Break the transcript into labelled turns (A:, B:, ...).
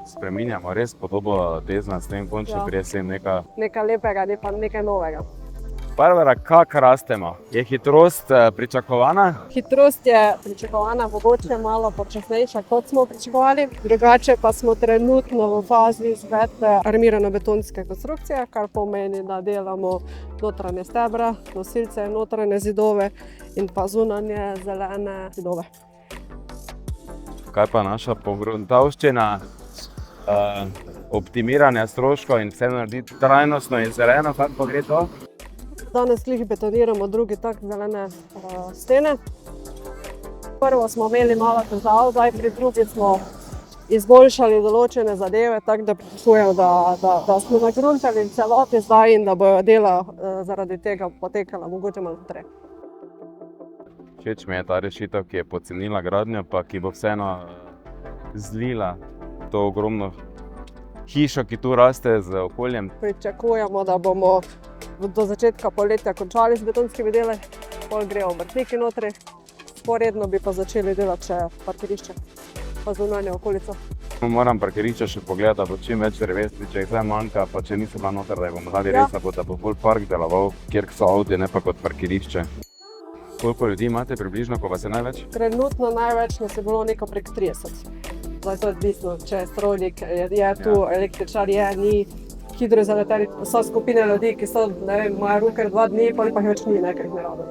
A: spreminjamo res podobo Tezna, s tem končno prije
B: nekaj lepega, ne pa nekaj novega.
A: Barbara, kako rastemo? Je hitrost pričakovana?
B: Hitrost je pričakovana, mogoče malo počasnejša, kot smo pričakovali. Drugače pa smo trenutno v fazi izvedbe armirano-betonske konstrukcije, kar pomeni, da delamo notranje stebre, nosilce, notranje zidove in pa zunanje zelene zidove.
A: Kaj pa naša pogruntavščina, optimiranja stroškov in vse narediti trajnostno in zeleno, kako pa gre to?
B: Danes glih betoniramo drugi tak zelene stene. Prvo smo imeli malo težav, zdaj pri drugi smo izboljšali določene zadeve, tako da pričakujem, da smo nagruntali v celoti zdaj in da bojo dela zaradi tega potekala mogoče malo hitreje.
A: Všeč mi je ta rešitev, ki je pocenila gradnjo, pa ki bo vseeno zlila to ogromno hišo, ki tu raste z okoljem.
B: Pričakujemo, da bomo do začetka poletja končali z betonskimi deli, potem grejo obrtniki notri, sporedno bi pa začeli delati še parkirišče, pa zunanjo okolico.
A: Moram parkirišče še pogledati, da bo čim več drevesni, če jih zdaj manjka, pa če niso bila noter, da jih bomo dali res, da bo bolj park deloval, kjer so avti, ne pa kot parkirišče. Koliko ljudi imate približno, ko vas je največ?
B: Trenutno največ nas je bilo nekaj prek 30. Zdaj to je odvisno, če je strojnik, je tu električar, ni hidroizolaterji, so skupine ljudi, ki so, ne vem, imajo ruker 2 dni, pa jih več ni, nekaj ne rado.